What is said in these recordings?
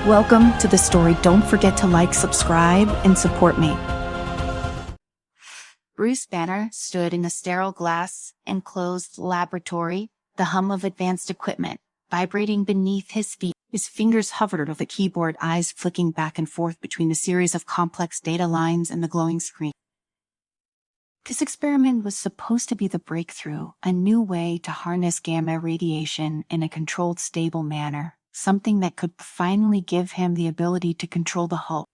Welcome to the story. Don't forget to like, subscribe, and support me. Bruce Banner stood in a sterile glass-enclosed laboratory, the hum of advanced equipment vibrating beneath his feet. His fingers hovered over the keyboard, eyes flicking back and forth between a series of complex data lines and the glowing screen. This experiment was supposed to be the breakthrough, a new way to harness gamma radiation in a controlled, stable manner, something that could finally give him the ability to control the Hulk.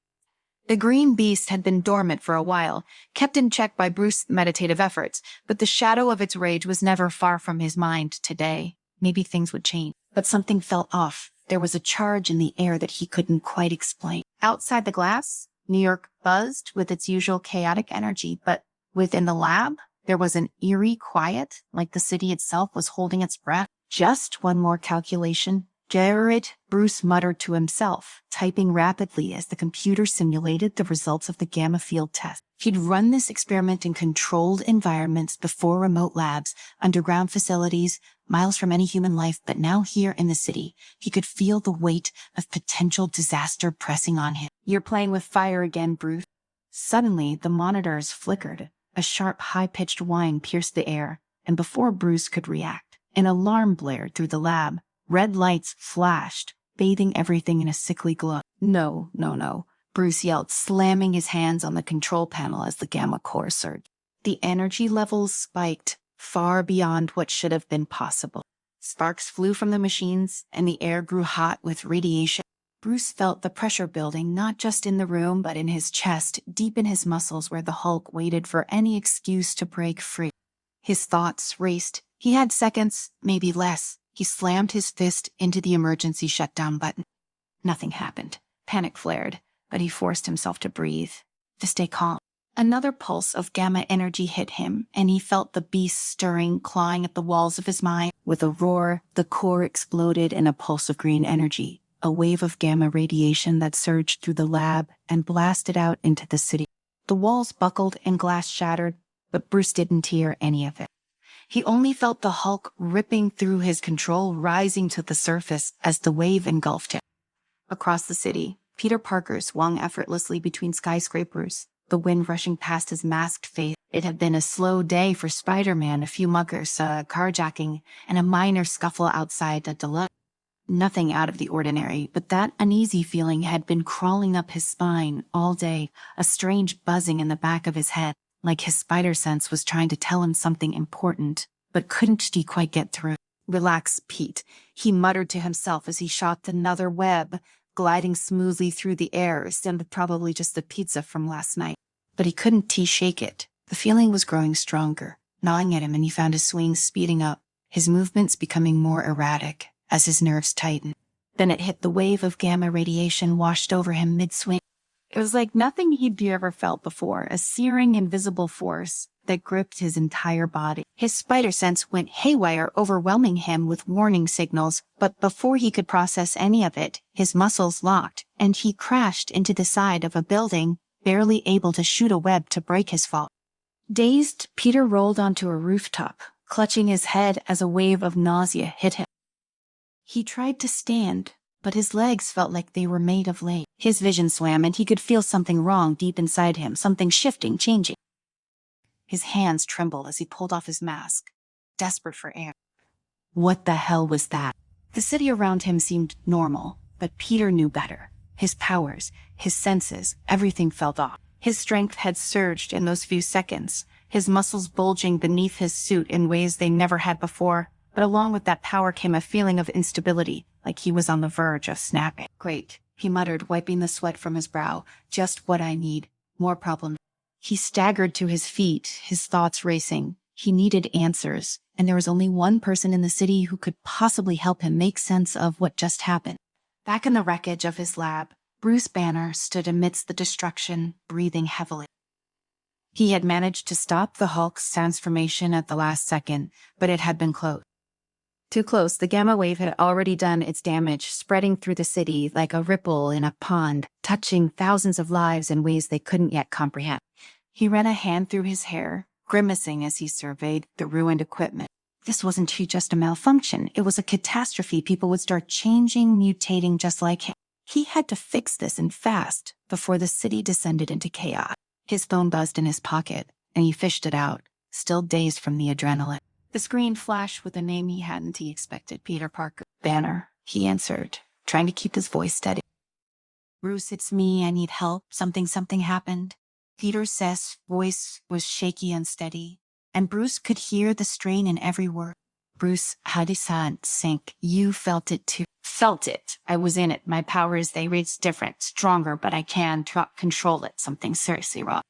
The green beast had been dormant for a while, kept in check by Bruce's meditative efforts, but the shadow of its rage was never far from his mind today. Maybe things would change. But something felt off. There was a charge in the air that he couldn't quite explain. Outside the glass, New York buzzed with its usual chaotic energy, but within the lab, there was an eerie quiet, like the city itself was holding its breath. Just one more calculation. Jared, Bruce muttered to himself, typing rapidly as the computer simulated the results of the gamma field test. He'd run this experiment in controlled environments before, remote labs, underground facilities, miles from any human life, but now here in the city, he could feel the weight of potential disaster pressing on him. "You're playing with fire again, Bruce." Suddenly, the monitors flickered. A sharp, high-pitched whine pierced the air, and before Bruce could react, an alarm blared through the lab. Red lights flashed, bathing everything in a sickly glow. No, Bruce yelled, slamming his hands on the control panel as the gamma core surged. The energy levels spiked far beyond what should have been possible. Sparks flew from the machines, and the air grew hot with radiation. Bruce felt the pressure building, not just in the room, but in his chest, deep in his muscles where the Hulk waited for any excuse to break free. His thoughts raced. He had seconds, maybe less. He slammed his fist into the emergency shutdown button. Nothing happened. Panic flared, but he forced himself to breathe, to stay calm. Another pulse of gamma energy hit him, and he felt the beast stirring, clawing at the walls of his mind. With a roar, the core exploded in a pulse of green energy, a wave of gamma radiation that surged through the lab and blasted out into the city. The walls buckled and glass shattered, but Bruce didn't hear any of it. He only felt the Hulk ripping through his control, rising to the surface as the wave engulfed him. Across the city, Peter Parker swung effortlessly between skyscrapers, the wind rushing past his masked face. It had been a slow day for Spider-Man, a few muggers, a carjacking, and a minor scuffle outside a deluxe. Nothing out of the ordinary, but that uneasy feeling had been crawling up his spine all day, a strange buzzing in the back of his head. Like his spider sense was trying to tell him something important, but couldn't he quite get through. "Relax, Pete," he muttered to himself as he shot another web, gliding smoothly through the air, instead of probably just the pizza from last night. But he couldn't shake it. The feeling was growing stronger, gnawing at him, and he found his swing speeding up, his movements becoming more erratic as his nerves tightened. Then it hit. The wave of gamma radiation washed over him mid-swing. It was like nothing he'd ever felt before, a searing, invisible force that gripped his entire body. His spider sense went haywire, overwhelming him with warning signals, but before he could process any of it, his muscles locked, and he crashed into the side of a building, barely able to shoot a web to break his fall. Dazed, Peter rolled onto a rooftop, clutching his head as a wave of nausea hit him. He tried to stand, but his legs felt like they were made of lead. His vision swam, and he could feel something wrong deep inside him, something shifting, changing. His hands trembled as he pulled off his mask, desperate for air. What the hell was that? The city around him seemed normal, but Peter knew better. His powers, his senses, everything felt off. His strength had surged in those few seconds, his muscles bulging beneath his suit in ways they never had before. But along with that power came a feeling of instability, like he was on the verge of snapping. "Great," he muttered, wiping the sweat from his brow. "Just what I need. More problems." He staggered to his feet, his thoughts racing. He needed answers, and there was only one person in the city who could possibly help him make sense of what just happened. Back in the wreckage of his lab, Bruce Banner stood amidst the destruction, breathing heavily. He had managed to stop the Hulk's transformation at the last second, but it had been close. Too close, the gamma wave had already done its damage, spreading through the city like a ripple in a pond, touching thousands of lives in ways they couldn't yet comprehend. He ran a hand through his hair, grimacing as he surveyed the ruined equipment. This wasn't just a malfunction. It was a catastrophe. People would start changing, mutating just like him. He had to fix this and fast before the city descended into chaos. His phone buzzed in his pocket, and he fished it out, still dazed from the adrenaline. The screen flashed with a name he hadn't expected. Peter Parker. Banner, he answered, trying to keep his voice steady. Bruce, it's me. I need help. Something happened. Peter's voice was shaky and steady, and Bruce could hear the strain in every word. Bruce, how did it sink? You felt it too. Felt it. I was in it. My powers, they reached different, stronger, but I can't control it. Something seriously wrong.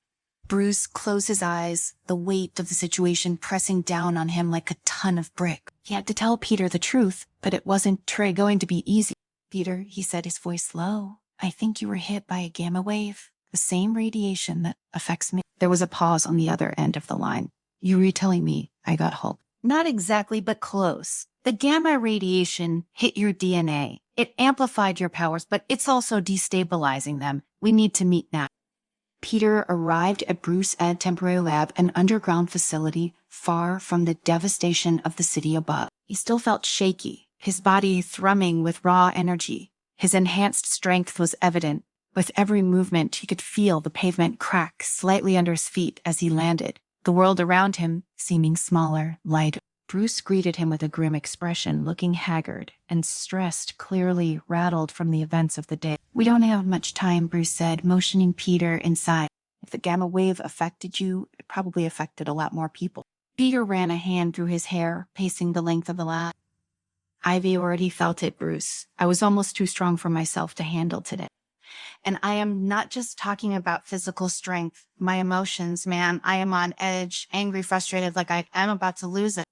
Bruce closed his eyes, the weight of the situation pressing down on him like a ton of brick. He had to tell Peter the truth, but it wasn't going to be easy. Peter, he said, his voice low, I think you were hit by a gamma wave, the same radiation that affects me. There was a pause on the other end of the line. You were telling me I got Hulk. Not exactly, but close. The gamma radiation hit your DNA. It amplified your powers, but it's also destabilizing them. We need to meet now. Peter arrived at Bruce Ed Temporary Lab, an underground facility far from the devastation of the city above. He still felt shaky, his body thrumming with raw energy. His enhanced strength was evident. With every movement, he could feel the pavement crack slightly under his feet as he landed, the world around him seeming smaller, lighter. Bruce greeted him with a grim expression, looking haggard and stressed, clearly rattled from the events of the day. We don't have much time, Bruce said, motioning Peter inside. If the gamma wave affected you, it probably affected a lot more people. Peter ran a hand through his hair, pacing the length of the lab. I've already felt it, Bruce. I was almost too strong for myself to handle today. And I am not just talking about physical strength. My emotions, man, I am on edge, angry, frustrated, like I am about to lose it.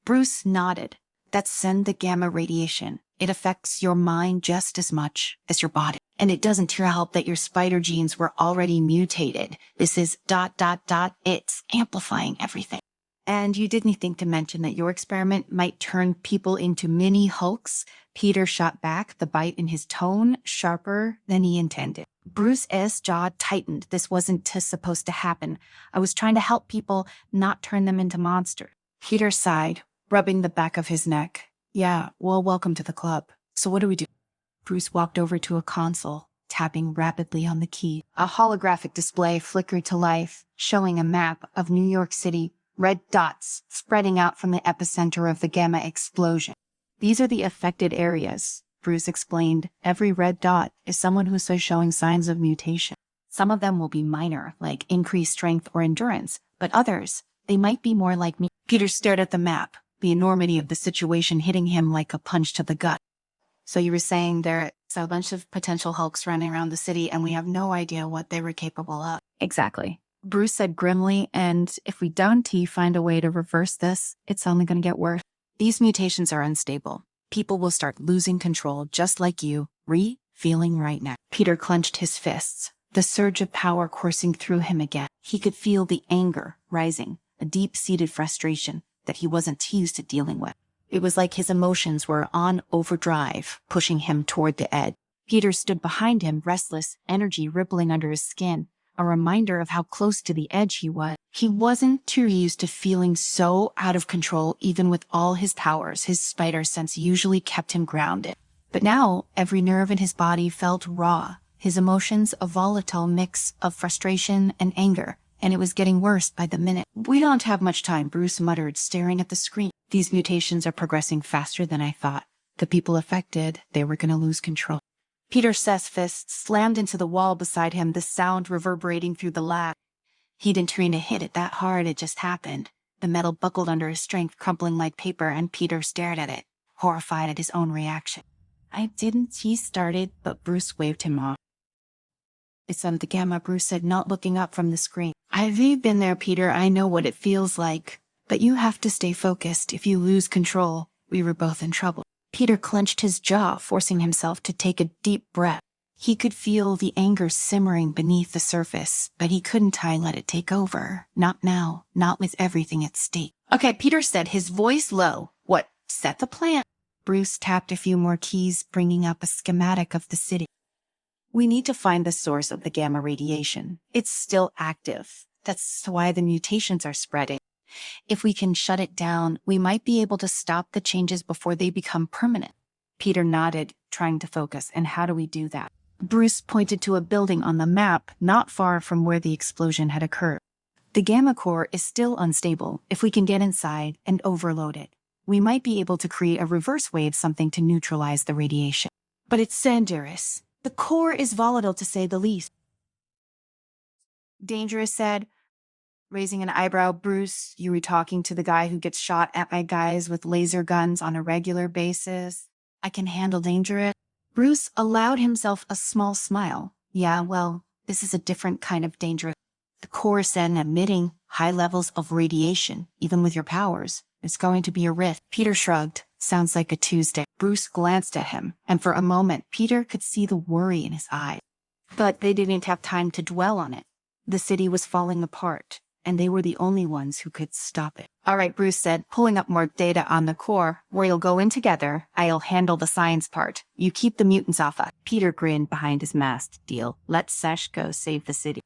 Bruce nodded. That's send the gamma radiation. It affects your mind just as much as your body. And it doesn't help that your spider genes were already mutated. This is ... It's amplifying everything. And you didn't think to mention that your experiment might turn people into mini Hulks? Peter shot back, the bite in his tone sharper than he intended. Bruce's jaw tightened. This wasn't supposed to happen. I was trying to help people, not turn them into monsters. Peter sighed, rubbing the back of his neck. Yeah, well, welcome to the club. So what do we do? Bruce walked over to a console, tapping rapidly on the key. A holographic display flickered to life, showing a map of New York City, red dots spreading out from the epicenter of the gamma explosion. These are the affected areas, Bruce explained. Every red dot is someone who's showing signs of mutation. Some of them will be minor, like increased strength or endurance, but others, they might be more like me. Peter stared at the map, the enormity of the situation hitting him like a punch to the gut. So you were saying there's a bunch of potential Hulks running around the city and we have no idea what they were capable of. Exactly. Bruce said grimly, and if we don't find a way to reverse this, it's only going to get worse. These mutations are unstable. People will start losing control just like you, feeling right now. Peter clenched his fists, the surge of power coursing through him again. He could feel the anger rising, a deep-seated frustration that he wasn't used to dealing with. It was like his emotions were on overdrive, pushing him toward the edge. Peter stood behind him, restless, energy rippling under his skin, a reminder of how close to the edge he was. He wasn't too used to feeling so out of control, even with all his powers. His spider sense usually kept him grounded. But now, every nerve in his body felt raw, his emotions a volatile mix of frustration and anger, and it was getting worse by the minute. We don't have much time, Bruce muttered, staring at the screen. These mutations are progressing faster than I thought. The people affected, they were going to lose control. Peter's fist slammed into the wall beside him, the sound reverberating through the lab. He didn't mean to hit it that hard, it just happened. The metal buckled under his strength, crumpling like paper, and Peter stared at it, horrified at his own reaction. He started, but Bruce waved him off. It's on the gamma, Bruce said, not looking up from the screen. I've been there, Peter. I know what it feels like. But you have to stay focused. If you lose control, we were both in trouble. Peter clenched his jaw, forcing himself to take a deep breath. He could feel the anger simmering beneath the surface, but he couldn't let it take over. Not now, not with everything at stake. Okay, Peter said, his voice low. What? Set the plan. Bruce tapped a few more keys, bringing up a schematic of the city. We need to find the source of the gamma radiation. It's still active. That's why the mutations are spreading. If we can shut it down, we might be able to stop the changes before they become permanent. Peter nodded, trying to focus. And how do we do that? Bruce pointed to a building on the map not far from where the explosion had occurred. The gamma core is still unstable. If we can get inside and overload it, we might be able to create a reverse wave, something to neutralize the radiation. But it's dangerous. The core is volatile, to say the least. Dangerous said, raising an eyebrow. Bruce, you were talking to the guy who gets shot at by guys with laser guns on a regular basis. I can handle dangerous. Bruce allowed himself a small smile. Yeah, well, this is a different kind of dangerous. The core said, emitting high levels of radiation, even with your powers. It's going to be a risk. Peter shrugged. Sounds like a Tuesday. Bruce glanced at him, and for a moment, Peter could see the worry in his eyes. But they didn't have time to dwell on it. The city was falling apart, and they were the only ones who could stop it. All right, Bruce said, pulling up more data on the core. We'll go in together. I'll handle the science part. You keep the mutants off us. Peter grinned behind his mask. Deal. Let Sesh go save the city.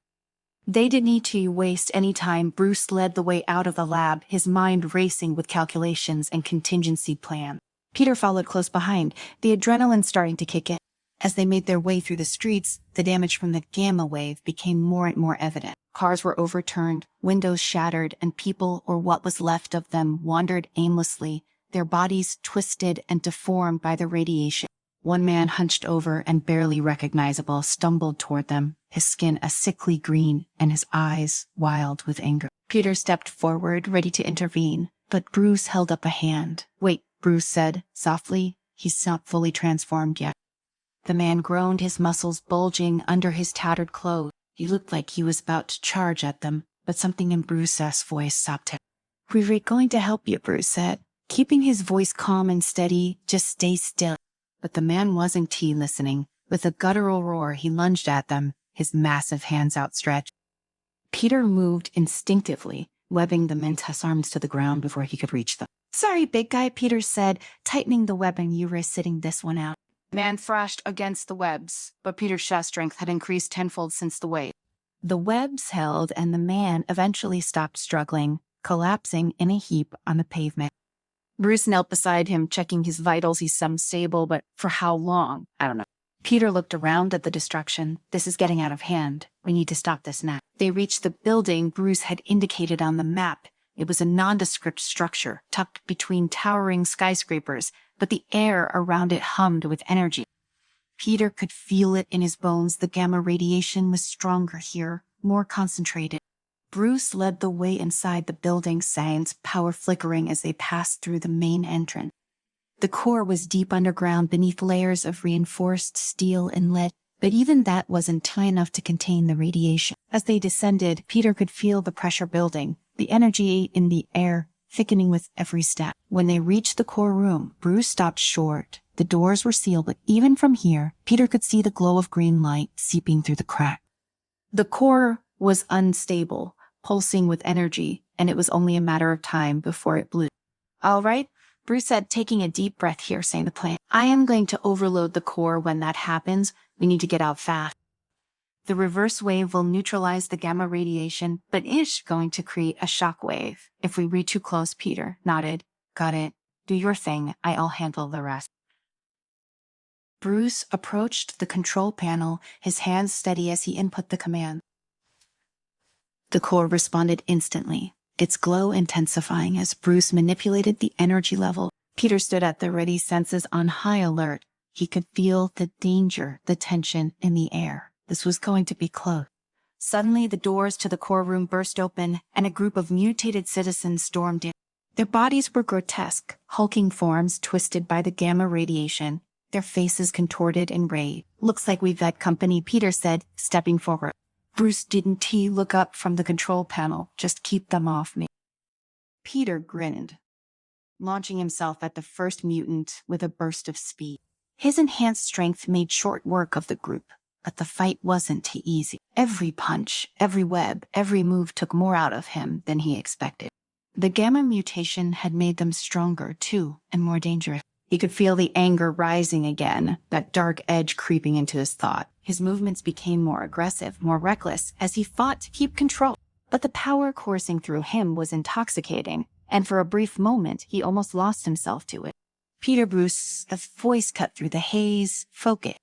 They didn't need to waste any time. Bruce led the way out of the lab, his mind racing with calculations and contingency plans. Peter followed close behind, the adrenaline starting to kick in. As they made their way through the streets, the damage from the gamma wave became more and more evident. Cars were overturned, windows shattered, and people, or what was left of them, wandered aimlessly, their bodies twisted and deformed by the radiation. One man, hunched over and barely recognizable, stumbled toward them, his skin a sickly green and his eyes wild with anger. Peter stepped forward, ready to intervene, but Bruce held up a hand. Wait, Bruce said softly. He's not fully transformed yet. The man groaned, his muscles bulging under his tattered clothes. He looked like he was about to charge at them, but something in Bruce's voice stopped him. We're going to help you, Bruce said, keeping his voice calm and steady. Just stay still. But the man wasn't listening. With a guttural roar, he lunged at them, his massive hands outstretched. Peter moved instinctively, webbing the men's arms to the ground before he could reach them. Sorry, big guy, Peter said, tightening the webbing. You were sitting this one out. The man thrashed against the webs, but Peter's chest strength had increased tenfold since the wave. The webs held, and the man eventually stopped struggling, collapsing in a heap on the pavement. Bruce knelt beside him, checking his vitals. He's stable, but for how long? I don't know. Peter looked around at the destruction. This is getting out of hand. We need to stop this now. They reached the building Bruce had indicated on the map. It was a nondescript structure, tucked between towering skyscrapers, but the air around it hummed with energy. Peter could feel it in his bones. The gamma radiation was stronger here, more concentrated. Bruce led the way inside the building, science power flickering as they passed through the main entrance. The core was deep underground beneath layers of reinforced steel and lead, but even that wasn't high enough to contain the radiation. As they descended, Peter could feel the pressure building, the energy in the air thickening with every step. When they reached the core room, Bruce stopped short. The doors were sealed, but even from here, Peter could see the glow of green light seeping through the crack. The core was unstable, pulsing with energy, and it was only a matter of time before it blew. All right, Bruce said, taking a deep breath here, saying the plan. I am going to overload the core. When that happens, we need to get out fast. The reverse wave will neutralize the gamma radiation, but it's going to create a shock wave. If we reach too close, Peter nodded. Got it. Do your thing. I'll handle the rest. Bruce approached the control panel, his hands steady as he input the command. The core responded instantly, its glow intensifying as Bruce manipulated the energy level. Peter stood at the ready, senses on high alert. He could feel the danger, the tension in the air. This was going to be close. Suddenly, the doors to the core room burst open, and a group of mutated citizens stormed in. Their bodies were grotesque, hulking forms twisted by the gamma radiation, their faces contorted in rage. Looks like we've got company, Peter said, stepping forward. Bruce didn't look up from the control panel. Just keep them off me. Peter grinned, launching himself at the first mutant with a burst of speed. His enhanced strength made short work of the group, but the fight wasn't easy. Every punch, every web, every move took more out of him than he expected. The gamma mutation had made them stronger, too, and more dangerous. He could feel the anger rising again, that dark edge creeping into his thought. His movements became more aggressive, more reckless, as he fought to keep control. But the power coursing through him was intoxicating, and for a brief moment he almost lost himself to it. Peter, Bruce, the voice cut through the haze. Focus.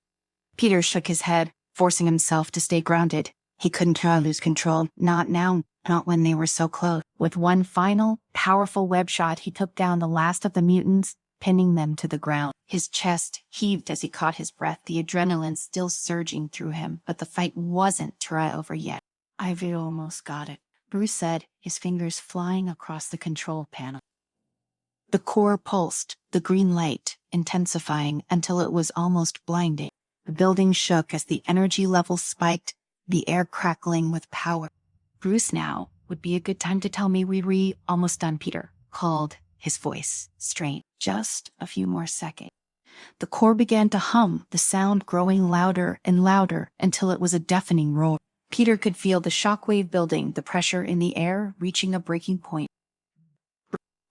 Peter shook his head, forcing himself to stay grounded. He couldn't lose control. Not now, not when they were so close. With one final, powerful web shot, he took down the last of the mutants, pinning them to the ground. His chest heaved as he caught his breath, the adrenaline still surging through him, but the fight wasn't over yet. "I've almost got it," Bruce said, his fingers flying across the control panel. The core pulsed, the green light intensifying until it was almost blinding. The building shook as the energy level spiked, the air crackling with power. "Bruce, now would be a good time to tell me we almost done," Peter called, his voice strained. "Just a few more seconds." The core began to hum, the sound growing louder and louder until it was a deafening roar. Peter could feel the shockwave building, the pressure in the air reaching a breaking point.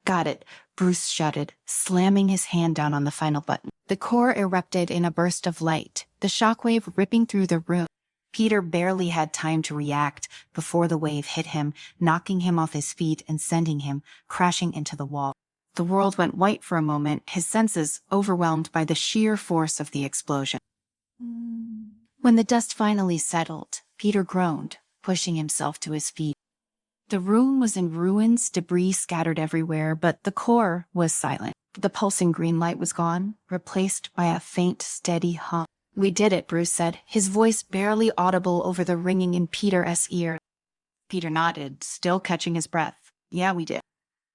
"Got it," Bruce shouted, slamming his hand down on the final button. The core erupted in a burst of light, the shockwave ripping through the room. Peter barely had time to react before the wave hit him, knocking him off his feet and sending him crashing into the wall. The world went white for a moment, his senses overwhelmed by the sheer force of the explosion. When the dust finally settled, Peter groaned, pushing himself to his feet. The room was in ruins, debris scattered everywhere, but the core was silent. The pulsing green light was gone, replaced by a faint, steady hum. "We did it," Bruce said, his voice barely audible over the ringing in Peter's ear. Peter nodded, still catching his breath. "Yeah, we did."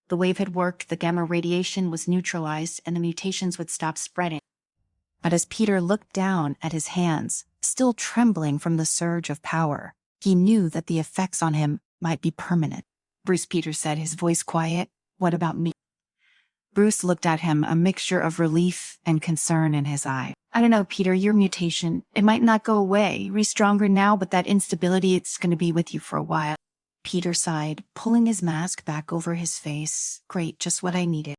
The wave had worked, the gamma radiation was neutralized, and the mutations would stop spreading. But as Peter looked down at his hands, still trembling from the surge of power, he knew that the effects on him might be permanent. "Bruce," Peter said, his voice quiet, "what about me?" Bruce looked at him, a mixture of relief and concern in his eye. "I don't know, Peter, your mutation, it might not go away. You're stronger now, but that instability, it's going to be with you for a while." Peter sighed, pulling his mask back over his face. "Great, just what I needed."